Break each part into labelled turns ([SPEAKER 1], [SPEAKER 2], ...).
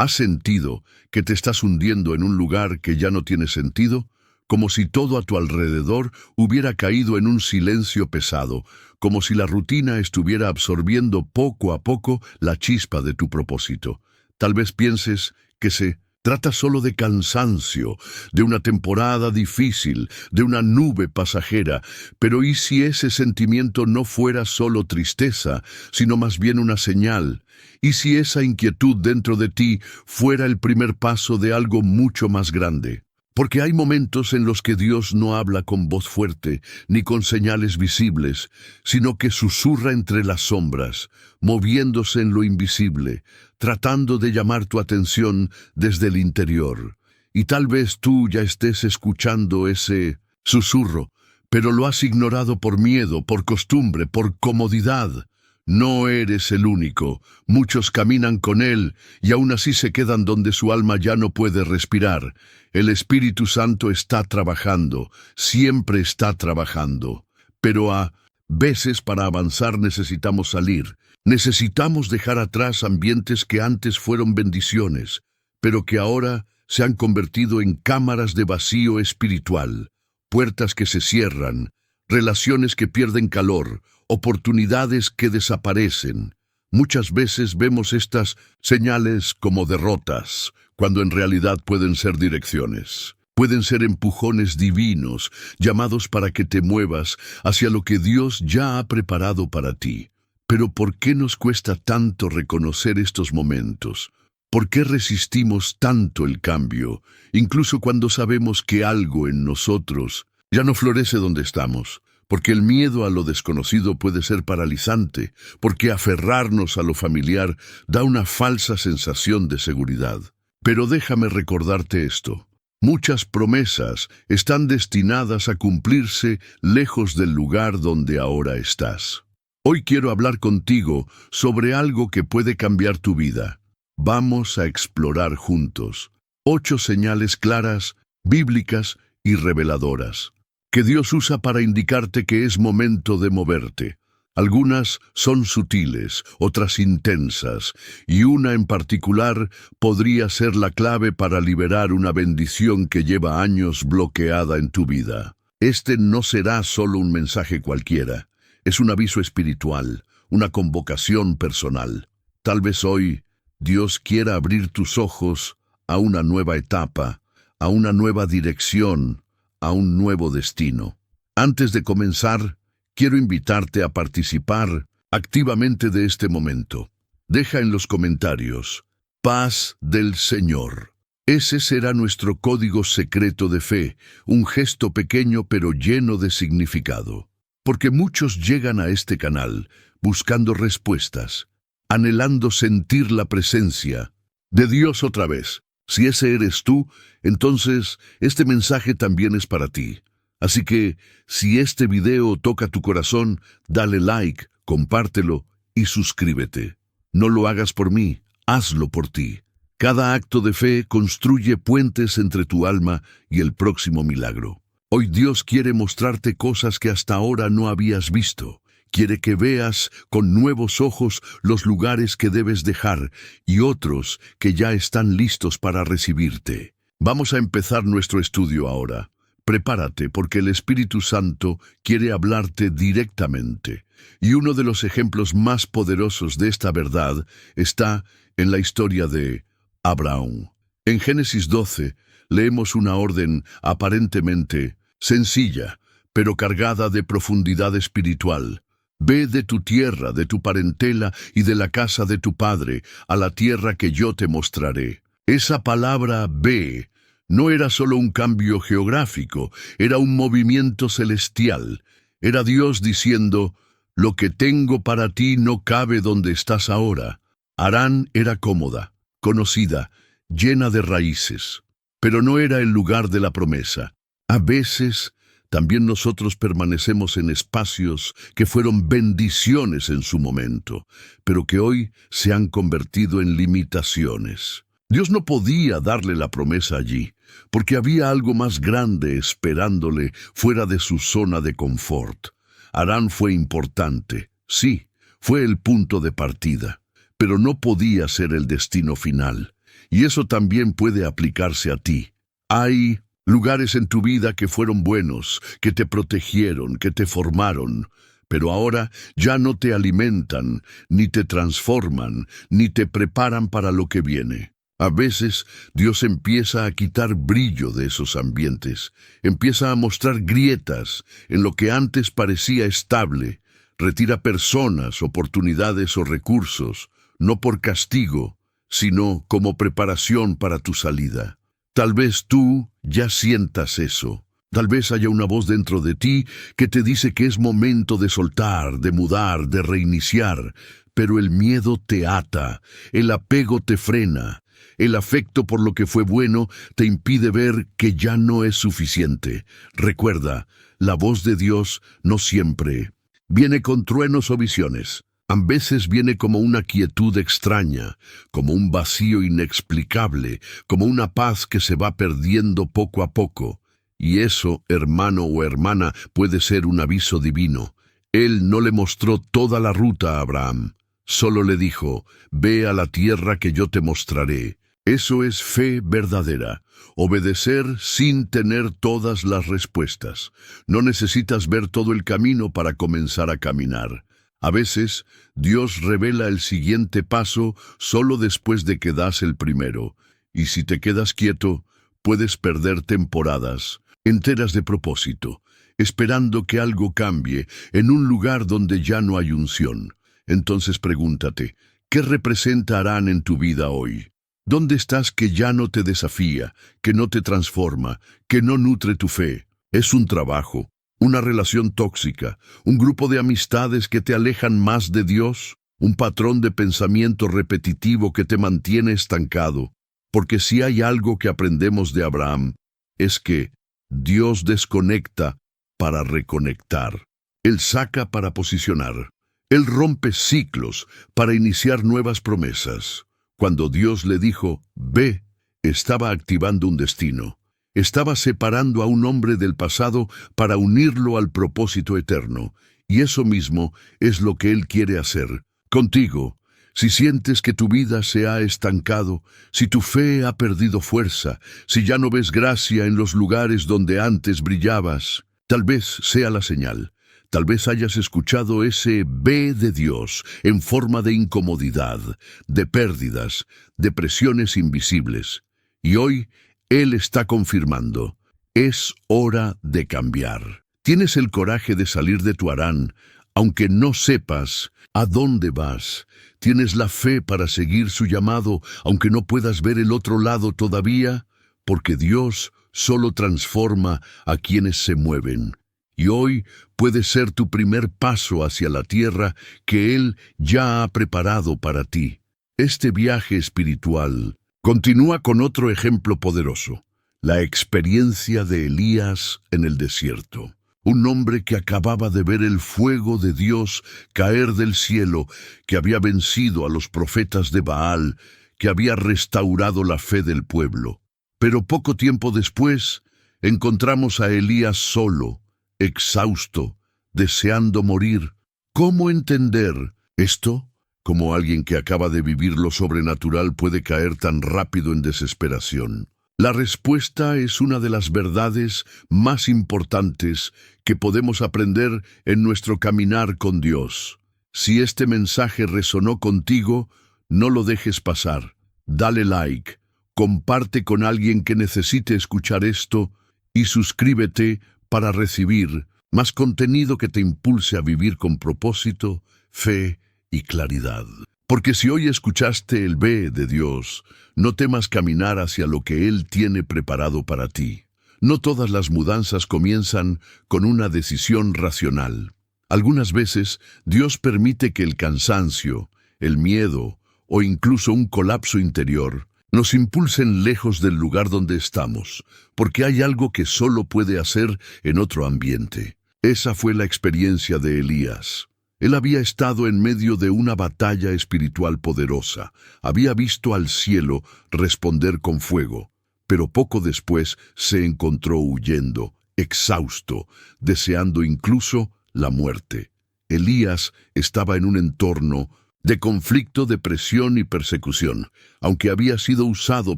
[SPEAKER 1] ¿Has sentido que te estás hundiendo en un lugar que ya no tiene sentido? Como si todo a tu alrededor hubiera caído en un silencio pesado, como si la rutina estuviera absorbiendo poco a poco la chispa de tu propósito. Tal vez pienses que se trata solo de cansancio, de una temporada difícil, de una nube pasajera, pero ¿y si ese sentimiento no fuera solo tristeza, sino más bien una señal? ¿Y si esa inquietud dentro de ti fuera el primer paso de algo mucho más grande? Porque hay momentos en los que Dios no habla con voz fuerte, ni con señales visibles, sino que susurra entre las sombras, moviéndose en lo invisible, tratando de llamar tu atención desde el interior. Y tal vez tú ya estés escuchando ese susurro, pero lo has ignorado por miedo, por costumbre, por comodidad. No eres el único. Muchos caminan con Él y aún así se quedan donde su alma ya no puede respirar. El Espíritu Santo está trabajando, siempre está trabajando. Pero a veces para avanzar necesitamos salir. Necesitamos dejar atrás ambientes que antes fueron bendiciones, pero que ahora se han convertido en cámaras de vacío espiritual, puertas que se cierran, relaciones que pierden calor, oportunidades que desaparecen. Muchas veces vemos estas señales como derrotas, cuando en realidad pueden ser direcciones. Pueden ser empujones divinos, llamados para que te muevas hacia lo que Dios ya ha preparado para ti. Pero ¿por qué nos cuesta tanto reconocer estos momentos? ¿Por qué resistimos tanto el cambio, incluso cuando sabemos que algo en nosotros ya no florece donde estamos? Porque el miedo a lo desconocido puede ser paralizante, porque aferrarnos a lo familiar da una falsa sensación de seguridad. Pero déjame recordarte esto. Muchas promesas están destinadas a cumplirse lejos del lugar donde ahora estás. Hoy quiero hablar contigo sobre algo que puede cambiar tu vida. Vamos a explorar juntos 8 señales claras, bíblicas y reveladoras que Dios usa para indicarte que es momento de moverte. Algunas son sutiles, otras intensas, y una en particular podría ser la clave para liberar una bendición que lleva años bloqueada en tu vida. Este no será solo un mensaje cualquiera, es un aviso espiritual, una convocación personal. Tal vez hoy Dios quiera abrir tus ojos a una nueva etapa, a una nueva dirección, a un nuevo destino. Antes de comenzar, quiero invitarte a participar activamente de este momento. Deja en los comentarios, paz del Señor. Ese será nuestro código secreto de fe, un gesto pequeño pero lleno de significado. Porque muchos llegan a este canal buscando respuestas, anhelando sentir la presencia de Dios otra vez. Si ese eres tú, entonces este mensaje también es para ti. Así que, si este video toca tu corazón, dale like, compártelo y suscríbete. No lo hagas por mí, hazlo por ti. Cada acto de fe construye puentes entre tu alma y el próximo milagro. Hoy Dios quiere mostrarte cosas que hasta ahora no habías visto. Quiere que veas con nuevos ojos los lugares que debes dejar y otros que ya están listos para recibirte. Vamos a empezar nuestro estudio ahora. Prepárate porque el Espíritu Santo quiere hablarte directamente. Y uno de los ejemplos más poderosos de esta verdad está en la historia de Abraham. En Génesis 12 leemos una orden aparentemente sencilla, pero cargada de profundidad espiritual. Ve de tu tierra, de tu parentela y de la casa de tu padre, a la tierra que yo te mostraré. Esa palabra ve no era solo un cambio geográfico, era un movimiento celestial. Era Dios diciendo, lo que tengo para ti no cabe donde estás ahora. Harán era cómoda, conocida, llena de raíces, pero no era el lugar de la promesa. A veces también nosotros permanecemos en espacios que fueron bendiciones en su momento, pero que hoy se han convertido en limitaciones. Dios no podía darle la promesa allí, porque había algo más grande esperándole fuera de su zona de confort. Harán fue importante, sí, fue el punto de partida, pero no podía ser el destino final. Y eso también puede aplicarse a ti. Hay lugares en tu vida que fueron buenos, que te protegieron, que te formaron, pero ahora ya no te alimentan, ni te transforman, ni te preparan para lo que viene. A veces Dios empieza a quitar brillo de esos ambientes, empieza a mostrar grietas en lo que antes parecía estable, retira personas, oportunidades o recursos, no por castigo, sino como preparación para tu salida. Tal vez tú ya sientas eso. Tal vez haya una voz dentro de ti que te dice que es momento de soltar, de mudar, de reiniciar, pero el miedo te ata, el apego te frena. El afecto por lo que fue bueno te impide ver que ya no es suficiente. Recuerda, la voz de Dios no siempre viene con truenos o visiones. A veces viene como una quietud extraña, como un vacío inexplicable, como una paz que se va perdiendo poco a poco. Y eso, hermano o hermana, puede ser un aviso divino. Él no le mostró toda la ruta a Abraham. Solo le dijo, ve a la tierra que yo te mostraré. Eso es fe verdadera, obedecer sin tener todas las respuestas. No necesitas ver todo el camino para comenzar a caminar. A veces, Dios revela el siguiente paso solo después de que das el primero. Y si te quedas quieto, puedes perder temporadas enteras de propósito, esperando que algo cambie en un lugar donde ya no hay unción. Entonces pregúntate, ¿qué representa Harán en tu vida hoy? ¿Dónde estás que ya no te desafía, que no te transforma, que no nutre tu fe? ¿Es un trabajo, una relación tóxica, un grupo de amistades que te alejan más de Dios, un patrón de pensamiento repetitivo que te mantiene estancado? Porque si hay algo que aprendemos de Abraham, es que Dios desconecta para reconectar. Él saca para posicionar. Él rompe ciclos para iniciar nuevas promesas. Cuando Dios le dijo, ve, estaba activando un destino. Estaba separando a un hombre del pasado para unirlo al propósito eterno. Y eso mismo es lo que Él quiere hacer contigo. Si sientes que tu vida se ha estancado, si tu fe ha perdido fuerza, si ya no ves gracia en los lugares donde antes brillabas, tal vez sea la señal. Tal vez hayas escuchado ese ve de Dios en forma de incomodidad, de pérdidas, de presiones invisibles. Y hoy Él está confirmando, es hora de cambiar. Tienes el coraje de salir de tu Harán, aunque no sepas a dónde vas. Tienes la fe para seguir su llamado, aunque no puedas ver el otro lado todavía, porque Dios solo transforma a quienes se mueven. Y hoy puede ser tu primer paso hacia la tierra que Él ya ha preparado para ti. Este viaje espiritual continúa con otro ejemplo poderoso, la experiencia de Elías en el desierto. Un hombre que acababa de ver el fuego de Dios caer del cielo, que había vencido a los profetas de Baal, que había restaurado la fe del pueblo. Pero poco tiempo después, encontramos a Elías solo, exhausto, deseando morir. ¿Cómo entender esto? ¿Cómo alguien que acaba de vivir lo sobrenatural puede caer tan rápido en desesperación? La respuesta es una de las verdades más importantes que podemos aprender en nuestro caminar con Dios. Si este mensaje resonó contigo, no lo dejes pasar. Dale like, comparte con alguien que necesite escuchar esto y suscríbete para recibir más contenido que te impulse a vivir con propósito, fe y claridad. Porque si hoy escuchaste el ve de Dios, no temas caminar hacia lo que Él tiene preparado para ti. No todas las mudanzas comienzan con una decisión racional. Algunas veces Dios permite que el cansancio, el miedo o incluso un colapso interior nos impulsen lejos del lugar donde estamos, porque hay algo que solo puede hacer en otro ambiente. Esa fue la experiencia de Elías. Él había estado en medio de una batalla espiritual poderosa, había visto al cielo responder con fuego, pero poco después se encontró huyendo, exhausto, deseando incluso la muerte. Elías estaba en un entorno de conflicto, de presión y persecución. Aunque había sido usado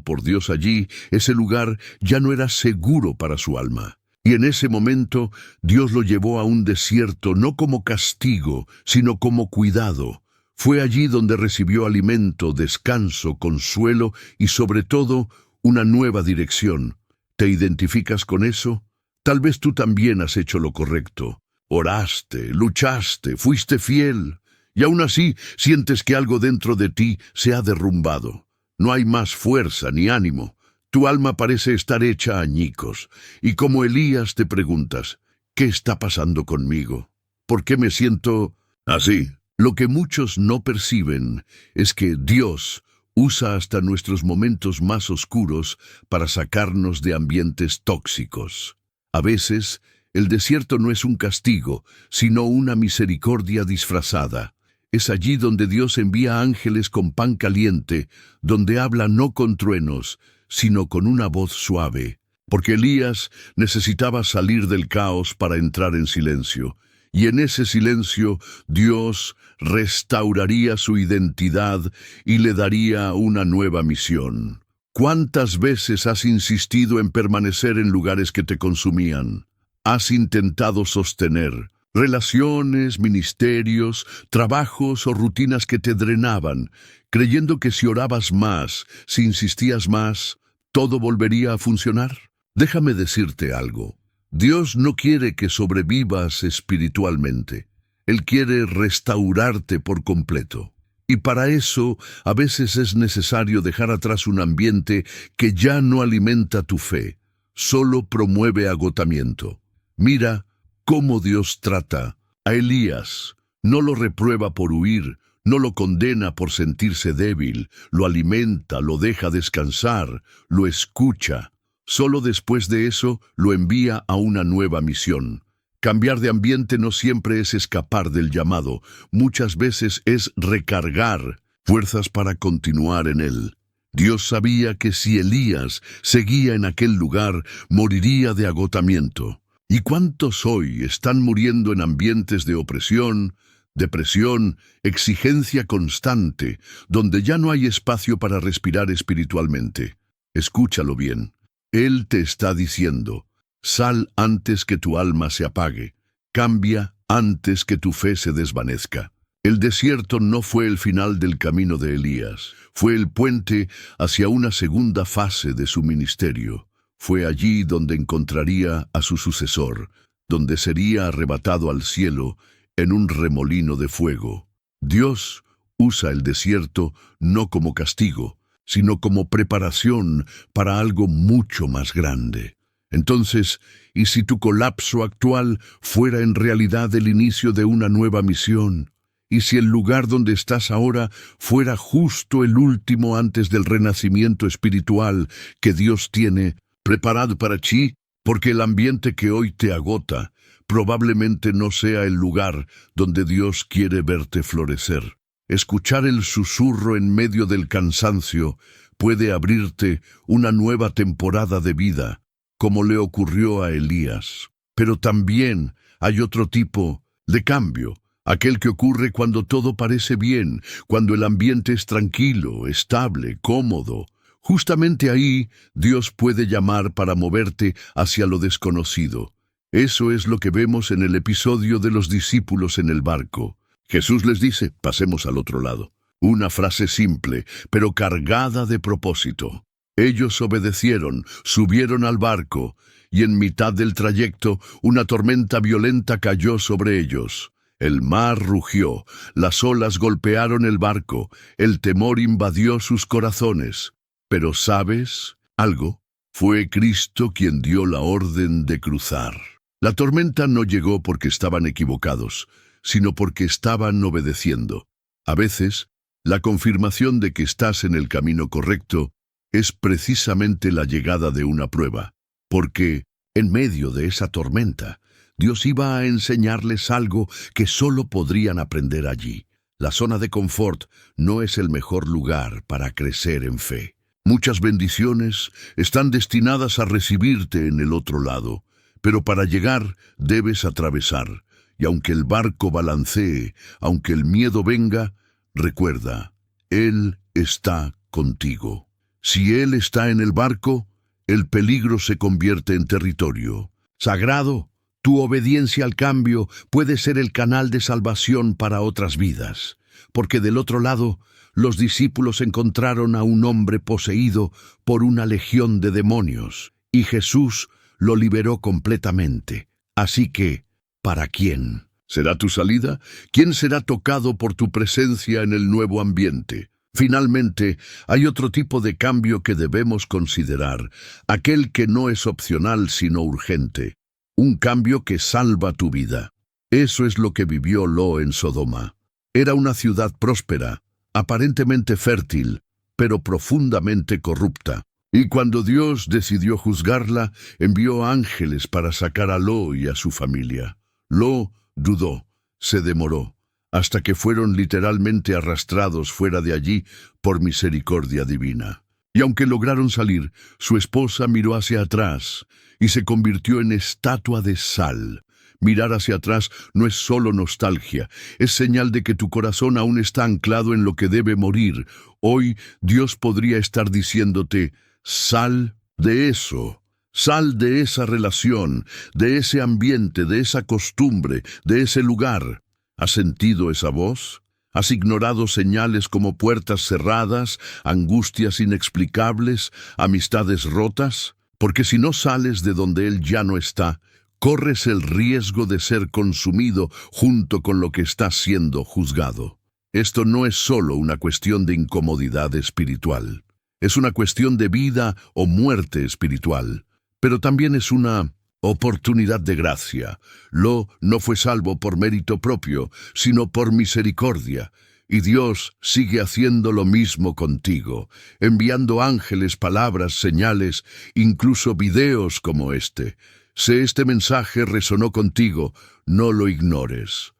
[SPEAKER 1] por Dios allí, ese lugar ya no era seguro para su alma. Y en ese momento, Dios lo llevó a un desierto no como castigo, sino como cuidado. Fue allí donde recibió alimento, descanso, consuelo y sobre todo, una nueva dirección. ¿Te identificas con eso? Tal vez tú también has hecho lo correcto. Oraste, luchaste, fuiste fiel. Y aún así sientes que algo dentro de ti se ha derrumbado. No hay más fuerza ni ánimo. Tu alma parece estar hecha añicos. Y como Elías te preguntas, ¿qué está pasando conmigo? ¿Por qué me siento así? Lo que muchos no perciben es que Dios usa hasta nuestros momentos más oscuros para sacarnos de ambientes tóxicos. A veces, el desierto no es un castigo, sino una misericordia disfrazada. Es allí donde Dios envía ángeles con pan caliente, donde habla no con truenos, sino con una voz suave. Porque Elías necesitaba salir del caos para entrar en silencio. Y en ese silencio, Dios restauraría su identidad y le daría una nueva misión. ¿Cuántas veces has insistido en permanecer en lugares que te consumían? Has intentado sostener relaciones, ministerios, trabajos o rutinas que te drenaban, creyendo que si orabas más, si insistías más, todo volvería a funcionar. Déjame decirte algo. Dios no quiere que sobrevivas espiritualmente. Él quiere restaurarte por completo. Y para eso, a veces es necesario dejar atrás un ambiente que ya no alimenta tu fe, solo promueve agotamiento. Mira cómo Dios trata a Elías. No lo reprueba por huir, no lo condena por sentirse débil, lo alimenta, lo deja descansar, lo escucha. Solo después de eso lo envía a una nueva misión. Cambiar de ambiente no siempre es escapar del llamado, muchas veces es recargar fuerzas para continuar en él. Dios sabía que si Elías seguía en aquel lugar, moriría de agotamiento. ¿Y cuántos hoy están muriendo en ambientes de opresión, depresión, exigencia constante, donde ya no hay espacio para respirar espiritualmente? Escúchalo bien. Él te está diciendo, sal antes que tu alma se apague, cambia antes que tu fe se desvanezca. El desierto no fue el final del camino de Elías, fue el puente hacia una segunda fase de su ministerio. Fue allí donde encontraría a su sucesor, donde sería arrebatado al cielo en un remolino de fuego. Dios usa el desierto no como castigo, sino como preparación para algo mucho más grande. Entonces, ¿y si tu colapso actual fuera en realidad el inicio de una nueva misión? ¿Y si el lugar donde estás ahora fuera justo el último antes del renacimiento espiritual que Dios tiene preparado para ti? Porque el ambiente que hoy te agota probablemente no sea el lugar donde Dios quiere verte florecer. Escuchar el susurro en medio del cansancio puede abrirte una nueva temporada de vida, como le ocurrió a Elías. Pero también hay otro tipo de cambio, aquel que ocurre cuando todo parece bien, cuando el ambiente es tranquilo, estable, cómodo. Justamente ahí Dios puede llamar para moverte hacia lo desconocido. Eso es lo que vemos en el episodio de los discípulos en el barco. Jesús les dice, pasemos al otro lado. Una frase simple, pero cargada de propósito. Ellos obedecieron, subieron al barco, y en mitad del trayecto una tormenta violenta cayó sobre ellos. El mar rugió, las olas golpearon el barco, el temor invadió sus corazones. Pero ¿sabes algo? Fue Cristo quien dio la orden de cruzar. La tormenta no llegó porque estaban equivocados, sino porque estaban obedeciendo. A veces, la confirmación de que estás en el camino correcto es precisamente la llegada de una prueba, porque en medio de esa tormenta, Dios iba a enseñarles algo que solo podrían aprender allí. La zona de confort no es el mejor lugar para crecer en fe. Muchas bendiciones están destinadas a recibirte en el otro lado, pero para llegar debes atravesar. Y aunque el barco balancee, aunque el miedo venga, Recuerda, Él está contigo. Si Él está en el barco, el peligro se convierte en territorio sagrado. Tu obediencia al cambio puede ser el canal de salvación para otras vidas, porque del otro lado, los discípulos encontraron a un hombre poseído por una legión de demonios, y Jesús lo liberó completamente. Así que, ¿para quién será tu salida? ¿Quién será tocado por tu presencia en el nuevo ambiente? Finalmente, hay otro tipo de cambio que debemos considerar, aquel que no es opcional sino urgente. Un cambio que salva tu vida. Eso es lo que vivió Lot en Sodoma. Era una ciudad próspera, aparentemente fértil, pero profundamente corrupta. Y cuando Dios decidió juzgarla, envió ángeles para sacar a Lot y a su familia. Lot dudó, se demoró, hasta que fueron literalmente arrastrados fuera de allí por misericordia divina. Y aunque lograron salir, su esposa miró hacia atrás y se convirtió en estatua de sal. Mirar hacia atrás no es solo nostalgia, es señal de que tu corazón aún está anclado en lo que debe morir. Hoy Dios podría estar diciéndote, sal de eso, sal de esa relación, de ese ambiente, de esa costumbre, de ese lugar. ¿Has sentido esa voz? ¿Has ignorado señales como puertas cerradas, angustias inexplicables, amistades rotas? Porque si no sales de donde Él ya no está, corres el riesgo de ser consumido junto con lo que está siendo juzgado. Esto no es solo una cuestión de incomodidad espiritual. Es una cuestión de vida o muerte espiritual, pero también es una oportunidad de gracia. Lot no fue salvo por mérito propio, sino por misericordia. Y Dios sigue haciendo lo mismo contigo, enviando ángeles, palabras, señales, incluso videos como este. Si este mensaje resonó contigo, no lo ignores.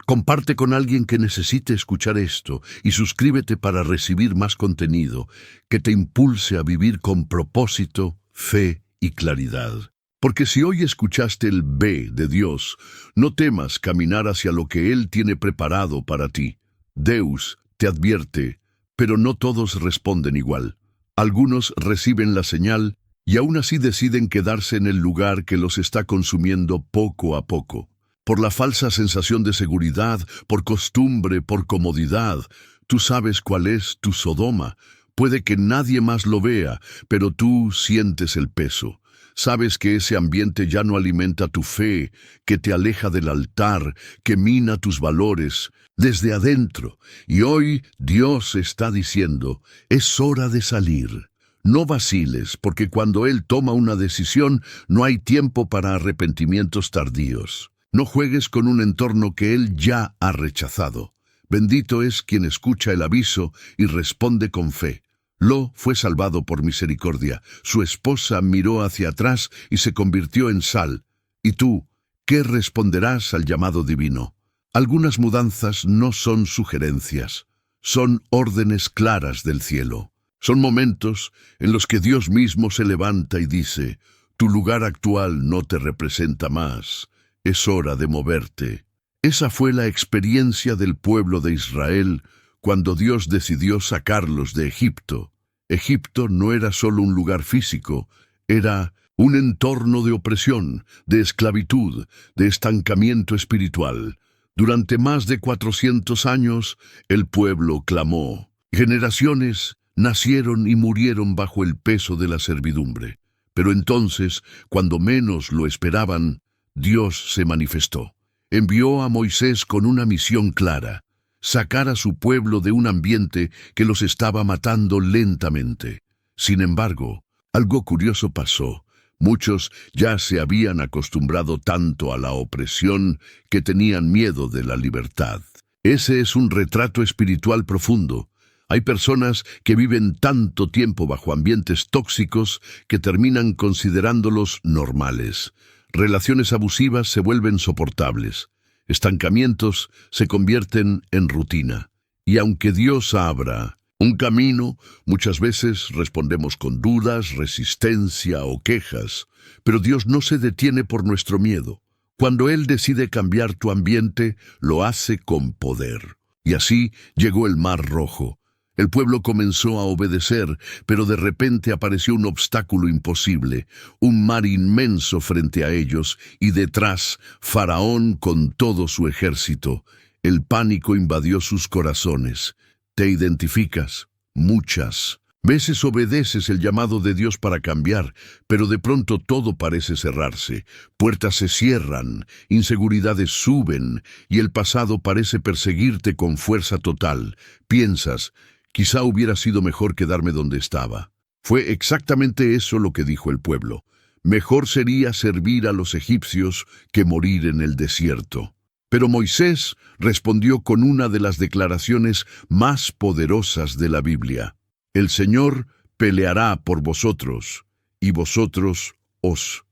[SPEAKER 1] Comparte con alguien que necesite escuchar esto y suscríbete para recibir más contenido que te impulse a vivir con propósito, fe y claridad. Porque si hoy escuchaste el B de Dios, no temas caminar hacia lo que Él tiene preparado para ti. Deus te advierte, pero no todos responden igual. Algunos reciben la señal y aún así deciden quedarse en el lugar que los está consumiendo poco a poco. Por la falsa sensación de seguridad, por costumbre, por comodidad. Tú sabes cuál es tu Sodoma. Puede que nadie más lo vea, pero tú sientes el peso. Sabes que ese ambiente ya no alimenta tu fe, que te aleja del altar, que mina tus valores desde adentro. Y hoy Dios está diciendo, es hora de salir. No vaciles, porque cuando Él toma una decisión, no hay tiempo para arrepentimientos tardíos. No juegues con un entorno que Él ya ha rechazado. Bendito es quien escucha el aviso y responde con fe. Lot fue salvado por misericordia. Su esposa miró hacia atrás y se convirtió en sal. ¿Y tú, qué responderás al llamado divino? Algunas mudanzas no son sugerencias, son órdenes claras del cielo. Son momentos en los que Dios mismo se levanta y dice, tu lugar actual no te representa más, es hora de moverte. Esa fue la experiencia del pueblo de Israel cuando Dios decidió sacarlos de Egipto. Egipto no era solo un lugar físico, era un entorno de opresión, de esclavitud, de estancamiento espiritual. Durante más de 400 años, el pueblo clamó. Generaciones nacieron y murieron bajo el peso de la servidumbre. Pero entonces, cuando menos lo esperaban, Dios se manifestó. Envió a Moisés con una misión clara: sacar a su pueblo de un ambiente que los estaba matando lentamente. Sin embargo, algo curioso pasó. Muchos ya se habían acostumbrado tanto a la opresión que tenían miedo de la libertad. Ese es un retrato espiritual profundo. Hay personas que viven tanto tiempo bajo ambientes tóxicos que terminan considerándolos normales. Relaciones abusivas se vuelven soportables. Estancamientos se convierten en rutina. Y aunque Dios abra un camino, muchas veces respondemos con dudas, resistencia o quejas. Pero Dios no se detiene por nuestro miedo. Cuando Él decide cambiar tu ambiente, lo hace con poder. Y así llegó el Mar Rojo. El pueblo comenzó a obedecer, pero de repente apareció un obstáculo imposible, un mar inmenso frente a ellos, y detrás, Faraón con todo su ejército. El pánico invadió sus corazones. ¿Te identificas? Muchas veces obedeces el llamado de Dios para cambiar, pero de pronto todo parece cerrarse. Puertas se cierran, inseguridades suben, y el pasado parece perseguirte con fuerza total. Piensas, quizá hubiera sido mejor quedarme donde estaba. Fue exactamente eso lo que dijo el pueblo. Mejor sería servir a los egipcios que morir en el desierto. Pero Moisés respondió con una de las declaraciones más poderosas de la Biblia. El Señor peleará por vosotros, y vosotros os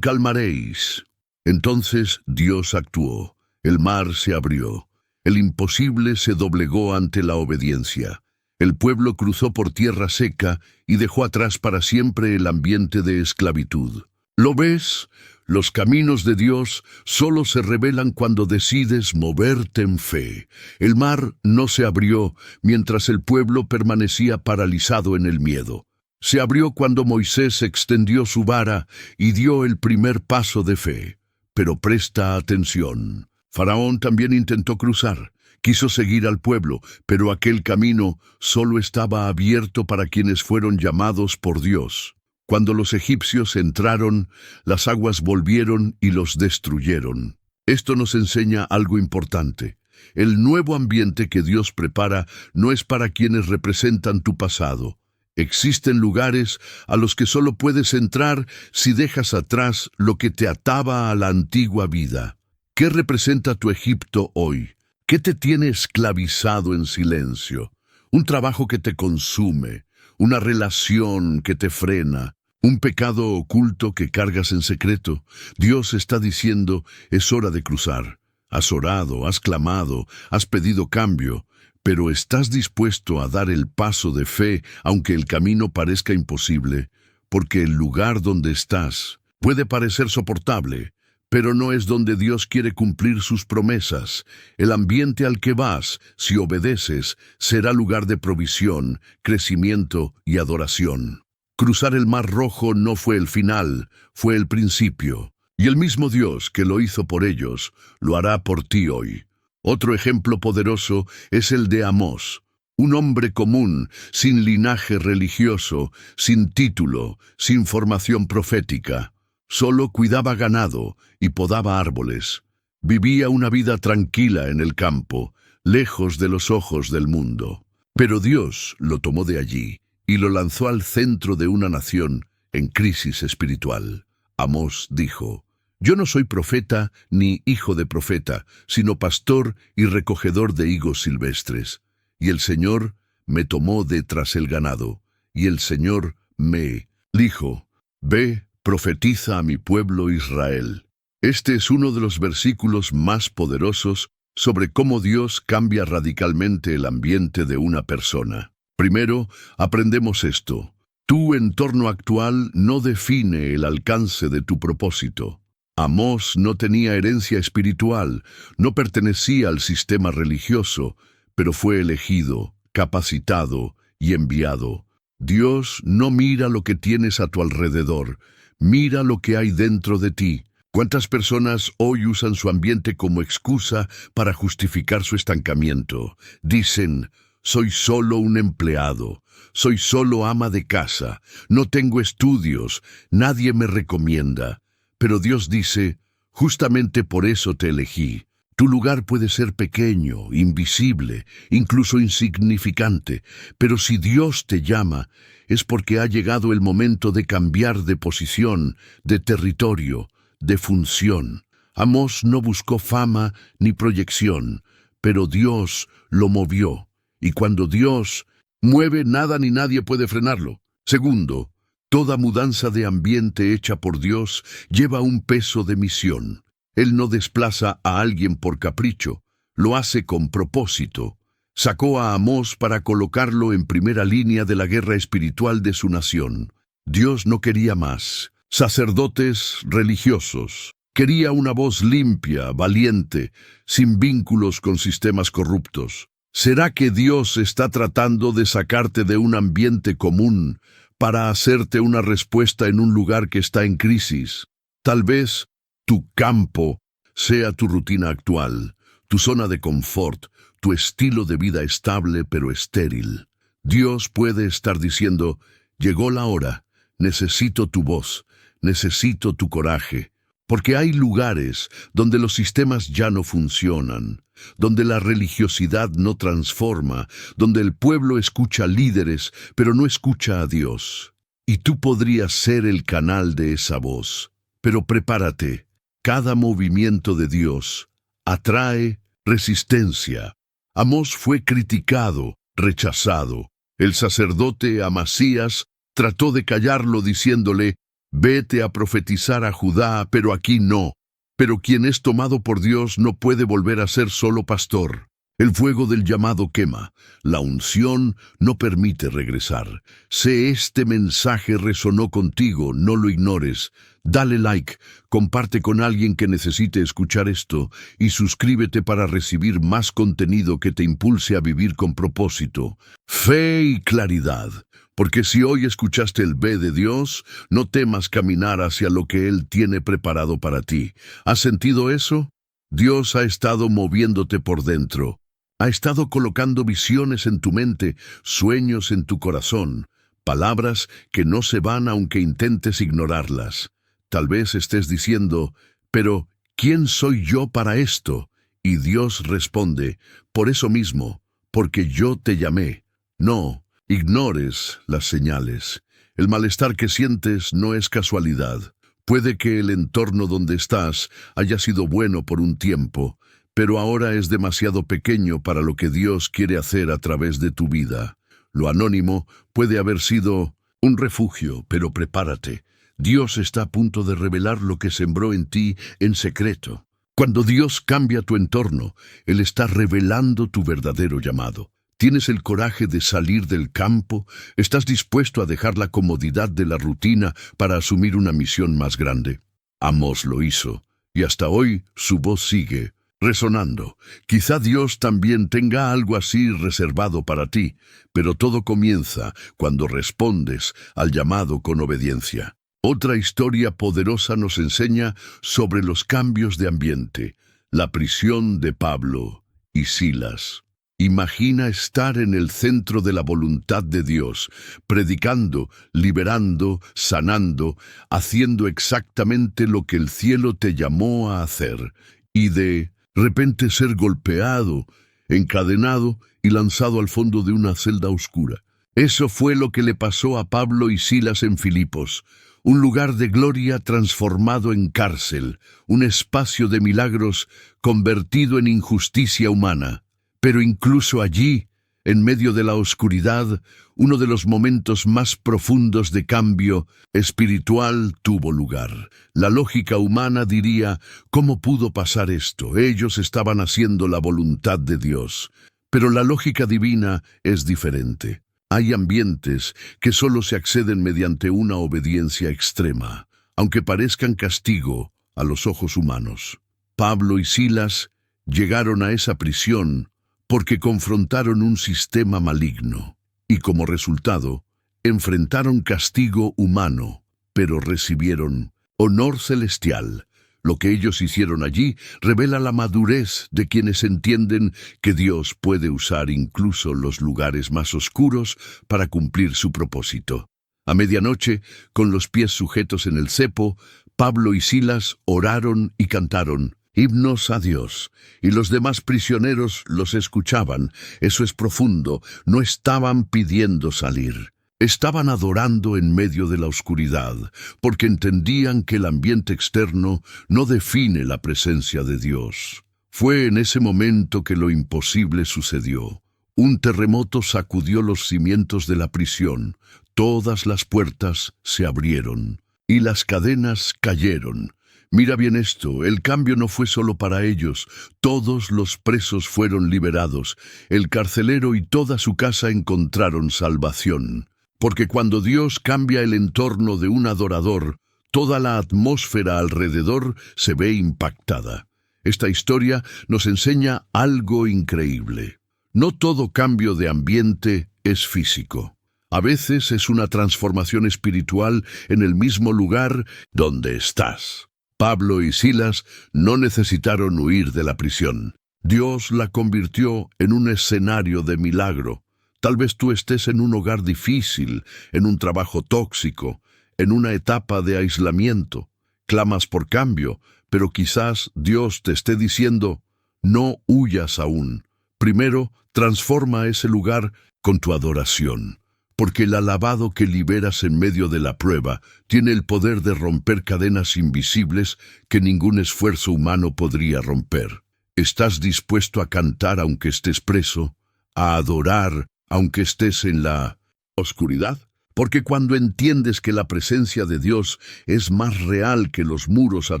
[SPEAKER 1] calmaréis. Entonces Dios actuó. El mar se abrió. El imposible se doblegó ante la obediencia. El pueblo cruzó por tierra seca y dejó atrás para siempre el ambiente de esclavitud. ¿Lo ves? Los caminos de Dios solo se revelan cuando decides moverte en fe. El mar no se abrió mientras el pueblo permanecía paralizado en el miedo. Se abrió cuando Moisés extendió su vara y dio el primer paso de fe. Pero presta atención. Faraón también intentó cruzar. Quiso seguir al pueblo, pero aquel camino solo estaba abierto para quienes fueron llamados por Dios. Cuando los egipcios entraron, las aguas volvieron y los destruyeron. Esto nos enseña algo importante. El nuevo ambiente que Dios prepara no es para quienes representan tu pasado. Existen lugares a los que solo puedes entrar si dejas atrás lo que te ataba a la antigua vida. ¿Qué representa tu Egipto hoy? ¿Qué te tiene esclavizado en silencio? Un trabajo que te consume, una relación que te frena, un pecado oculto que cargas en secreto. Dios está diciendo, es hora de cruzar. Has orado, has clamado, has pedido cambio, pero ¿estás dispuesto a dar el paso de fe aunque el camino parezca imposible? Porque el lugar donde estás puede parecer soportable, pero no es donde Dios quiere cumplir sus promesas. El ambiente al que vas, si obedeces, será lugar de provisión, crecimiento y adoración. Cruzar el Mar Rojo no fue el final, fue el principio. Y el mismo Dios que lo hizo por ellos, lo hará por ti hoy. Otro ejemplo poderoso es el de Amós, un hombre común, sin linaje religioso, sin título, sin formación profética. Solo cuidaba ganado y podaba árboles. Vivía una vida tranquila en el campo, lejos de los ojos del mundo. Pero Dios lo tomó de allí y lo lanzó al centro de una nación en crisis espiritual. Amós dijo, «Yo no soy profeta ni hijo de profeta, sino pastor y recogedor de higos silvestres. Y el Señor me tomó de tras el ganado, y el Señor me dijo, ve, profetiza a mi pueblo Israel». Este es uno de los versículos más poderosos sobre cómo Dios cambia radicalmente el ambiente de una persona. Primero, aprendemos esto. Tu entorno actual no define el alcance de tu propósito. Amós no tenía herencia espiritual, no pertenecía al sistema religioso, pero fue elegido, capacitado y enviado. Dios no mira lo que tienes a tu alrededor, mira lo que hay dentro de ti. ¿Cuántas personas hoy usan su ambiente como excusa para justificar su estancamiento? Dicen, soy solo un empleado, soy solo ama de casa, no tengo estudios, nadie me recomienda. Pero Dios dice, justamente por eso te elegí. Tu lugar puede ser pequeño, invisible, incluso insignificante, pero si Dios te llama, es porque ha llegado el momento de cambiar de posición, de territorio, de función. Amós no buscó fama ni proyección, pero Dios lo movió. Y cuando Dios mueve, nada ni nadie puede frenarlo. Segundo, toda mudanza de ambiente hecha por Dios lleva un peso de misión. Él no desplaza a alguien por capricho, lo hace con propósito. Sacó a Amós para colocarlo en primera línea de la guerra espiritual de su nación. Dios no quería más sacerdotes religiosos. Quería una voz limpia, valiente, sin vínculos con sistemas corruptos. ¿Será que Dios está tratando de sacarte de un ambiente común para hacerte una respuesta en un lugar que está en crisis? Tal vez tu campo sea tu rutina actual, tu zona de confort, tu estilo de vida estable pero estéril. Dios puede estar diciendo, llegó la hora, necesito tu voz, necesito tu coraje, porque hay lugares donde los sistemas ya no funcionan, donde la religiosidad no transforma, donde el pueblo escucha líderes, pero no escucha a Dios. Y tú podrías ser el canal de esa voz. Pero prepárate, cada movimiento de Dios atrae resistencia. Amós fue criticado, rechazado. El sacerdote Amasías trató de callarlo diciéndole, vete a profetizar a Judá, pero aquí no. Pero quien es tomado por Dios no puede volver a ser solo pastor. El fuego del llamado quema. La unción no permite regresar. Si este mensaje resonó contigo, no lo ignores. Dale like, comparte con alguien que necesite escuchar esto y suscríbete para recibir más contenido que te impulse a vivir con propósito, fe y claridad. Porque si hoy escuchaste el ve de Dios, no temas caminar hacia lo que Él tiene preparado para ti. ¿Has sentido eso? Dios ha estado moviéndote por dentro. Ha estado colocando visiones en tu mente, sueños en tu corazón, palabras que no se van aunque intentes ignorarlas. Tal vez estés diciendo, pero ¿quién soy yo para esto? Y Dios responde, por eso mismo, porque yo te llamé. No ignores las señales. El malestar que sientes no es casualidad. Puede que el entorno donde estás haya sido bueno por un tiempo, pero ahora es demasiado pequeño para lo que Dios quiere hacer a través de tu vida. Lo anónimo puede haber sido un refugio, pero prepárate. Dios está a punto de revelar lo que sembró en ti en secreto. Cuando Dios cambia tu entorno, Él está revelando tu verdadero llamado. ¿Tienes el coraje de salir del campo? ¿Estás dispuesto a dejar la comodidad de la rutina para asumir una misión más grande? Amós lo hizo, y hasta hoy su voz sigue resonando. Quizá Dios también tenga algo así reservado para ti, pero todo comienza cuando respondes al llamado con obediencia. Otra historia poderosa nos enseña sobre los cambios de ambiente, la prisión de Pablo y Silas. Imagina estar en el centro de la voluntad de Dios, predicando, liberando, sanando, haciendo exactamente lo que el cielo te llamó a hacer, y de repente ser golpeado, encadenado y lanzado al fondo de una celda oscura. Eso fue lo que le pasó a Pablo y Silas en Filipos, un lugar de gloria transformado en cárcel, un espacio de milagros convertido en injusticia humana. Pero incluso allí, en medio de la oscuridad, uno de los momentos más profundos de cambio espiritual tuvo lugar. La lógica humana diría, ¿cómo pudo pasar esto? Ellos estaban haciendo la voluntad de Dios. Pero la lógica divina es diferente. Hay ambientes que solo se acceden mediante una obediencia extrema, aunque parezcan castigo a los ojos humanos. Pablo y Silas llegaron a esa prisión porque confrontaron un sistema maligno y como resultado enfrentaron castigo humano, pero recibieron honor celestial. Lo que ellos hicieron allí revela la madurez de quienes entienden que Dios puede usar incluso los lugares más oscuros para cumplir su propósito. A medianoche, con los pies sujetos en el cepo, Pablo y Silas oraron y cantaron himnos a Dios, y los demás prisioneros los escuchaban. Eso es profundo, no estaban pidiendo salir. Estaban adorando en medio de la oscuridad, porque entendían que el ambiente externo no define la presencia de Dios. Fue en ese momento que lo imposible sucedió. Un terremoto sacudió los cimientos de la prisión, todas las puertas se abrieron, y las cadenas cayeron. Mira bien esto, el cambio no fue solo para ellos, todos los presos fueron liberados, el carcelero y toda su casa encontraron salvación. Porque cuando Dios cambia el entorno de un adorador, toda la atmósfera alrededor se ve impactada. Esta historia nos enseña algo increíble. No todo cambio de ambiente es físico. A veces es una transformación espiritual en el mismo lugar donde estás. Pablo y Silas no necesitaron huir de la prisión. Dios la convirtió en un escenario de milagro. Tal vez tú estés en un hogar difícil, en un trabajo tóxico, en una etapa de aislamiento. Clamas por cambio, pero quizás Dios te esté diciendo, no huyas aún. Primero, transforma ese lugar con tu adoración, porque el alabado que liberas en medio de la prueba tiene el poder de romper cadenas invisibles que ningún esfuerzo humano podría romper. ¿Estás dispuesto a cantar aunque estés preso, a adorar aunque estés en la oscuridad? Porque cuando entiendes que la presencia de Dios es más real que los muros a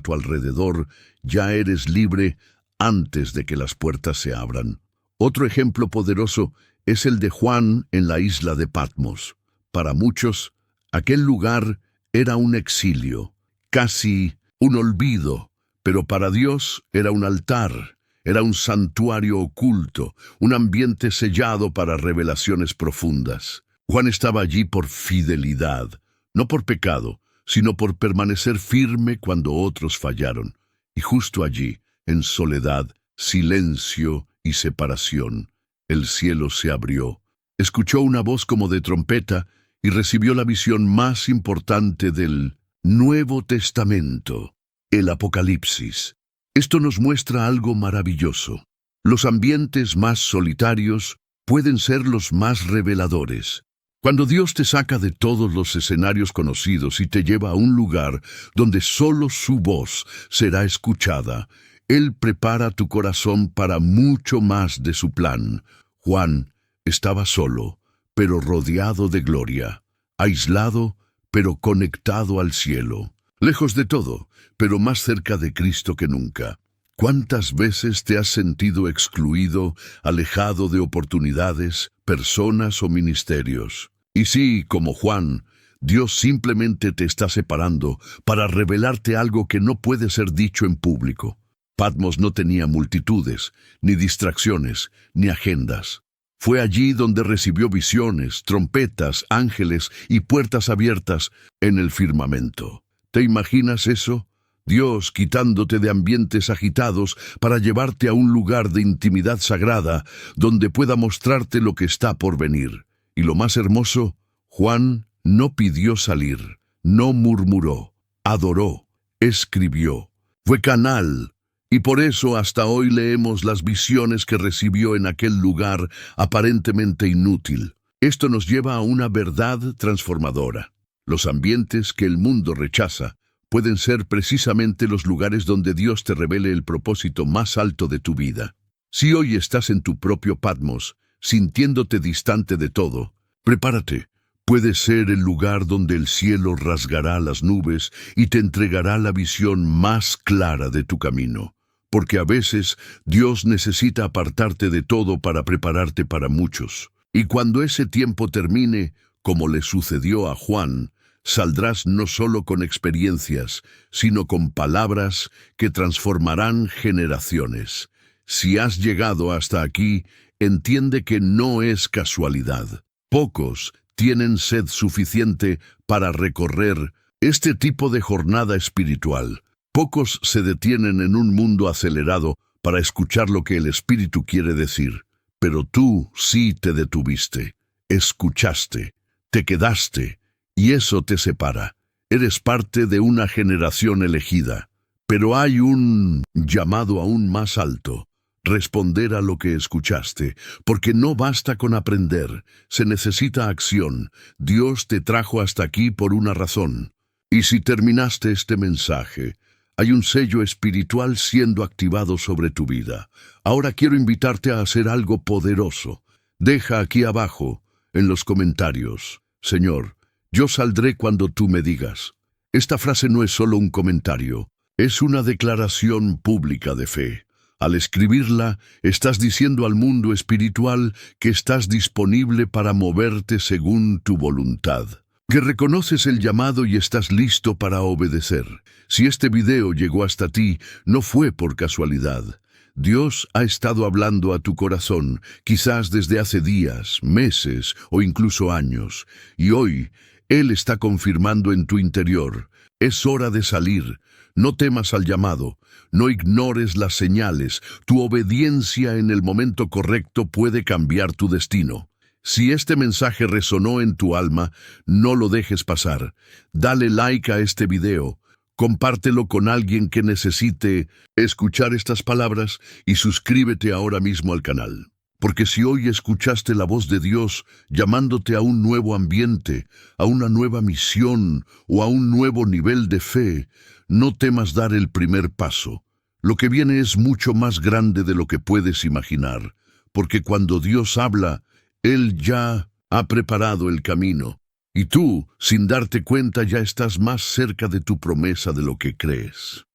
[SPEAKER 1] tu alrededor, ya eres libre antes de que las puertas se abran. Otro ejemplo poderoso es el de Juan en la isla de Patmos. Para muchos, aquel lugar era un exilio, casi un olvido, pero para Dios era un altar, era un santuario oculto, un ambiente sellado para revelaciones profundas. Juan estaba allí por fidelidad, no por pecado, sino por permanecer firme cuando otros fallaron. Y justo allí, en soledad, silencio y separación, el cielo se abrió. Escuchó una voz como de trompeta y recibió la visión más importante del Nuevo Testamento, el Apocalipsis. Esto nos muestra algo maravilloso. Los ambientes más solitarios pueden ser los más reveladores. Cuando Dios te saca de todos los escenarios conocidos y te lleva a un lugar donde solo su voz será escuchada, Él prepara tu corazón para mucho más de su plan. Juan estaba solo, pero rodeado de gloria, aislado, pero conectado al cielo, lejos de todo, pero más cerca de Cristo que nunca. ¿Cuántas veces te has sentido excluido, alejado de oportunidades, personas o ministerios? Y sí, como Juan, Dios simplemente te está separando para revelarte algo que no puede ser dicho en público. Patmos no tenía multitudes, ni distracciones, ni agendas. Fue allí donde recibió visiones, trompetas, ángeles y puertas abiertas en el firmamento. ¿Te imaginas eso? Dios quitándote de ambientes agitados para llevarte a un lugar de intimidad sagrada donde pueda mostrarte lo que está por venir. Y lo más hermoso, Juan no pidió salir, no murmuró, adoró, escribió, fue canal. Y por eso hasta hoy leemos las visiones que recibió en aquel lugar aparentemente inútil. Esto nos lleva a una verdad transformadora. Los ambientes que el mundo rechaza pueden ser precisamente los lugares donde Dios te revele el propósito más alto de tu vida. Si hoy estás en tu propio Patmos, sintiéndote distante de todo, prepárate. Puede ser el lugar donde el cielo rasgará las nubes y te entregará la visión más clara de tu camino. Porque a veces Dios necesita apartarte de todo para prepararte para muchos. Y cuando ese tiempo termine, como le sucedió a Juan, saldrás no solo con experiencias, sino con palabras que transformarán generaciones. Si has llegado hasta aquí, entiende que no es casualidad. Pocos tienen sed suficiente para recorrer este tipo de jornada espiritual. Pocos se detienen en un mundo acelerado para escuchar lo que el Espíritu quiere decir. Pero tú sí te detuviste, escuchaste, te quedaste, y eso te separa. Eres parte de una generación elegida. Pero hay un llamado aún más alto. Responder a lo que escuchaste, porque no basta con aprender, se necesita acción. Dios te trajo hasta aquí por una razón. Y si terminaste este mensaje, hay un sello espiritual siendo activado sobre tu vida. Ahora quiero invitarte a hacer algo poderoso. Deja aquí abajo, en los comentarios, Señor, yo saldré cuando tú me digas. Esta frase no es solo un comentario, es una declaración pública de fe. Al escribirla, estás diciendo al mundo espiritual que estás disponible para moverte según tu voluntad, que reconoces el llamado y estás listo para obedecer. Si este video llegó hasta ti, no fue por casualidad. Dios ha estado hablando a tu corazón, quizás desde hace días, meses o incluso años, y hoy Él está confirmando en tu interior. Es hora de salir. No temas al llamado, no ignores las señales. Tu obediencia en el momento correcto puede cambiar tu destino. Si este mensaje resonó en tu alma, no lo dejes pasar. Dale like a este video. Compártelo con alguien que necesite escuchar estas palabras y suscríbete ahora mismo al canal. Porque si hoy escuchaste la voz de Dios llamándote a un nuevo ambiente, a una nueva misión o a un nuevo nivel de fe, no temas dar el primer paso. Lo que viene es mucho más grande de lo que puedes imaginar, porque cuando Dios habla, Él ya ha preparado el camino. Y tú, sin darte cuenta, ya estás más cerca de tu promesa de lo que crees.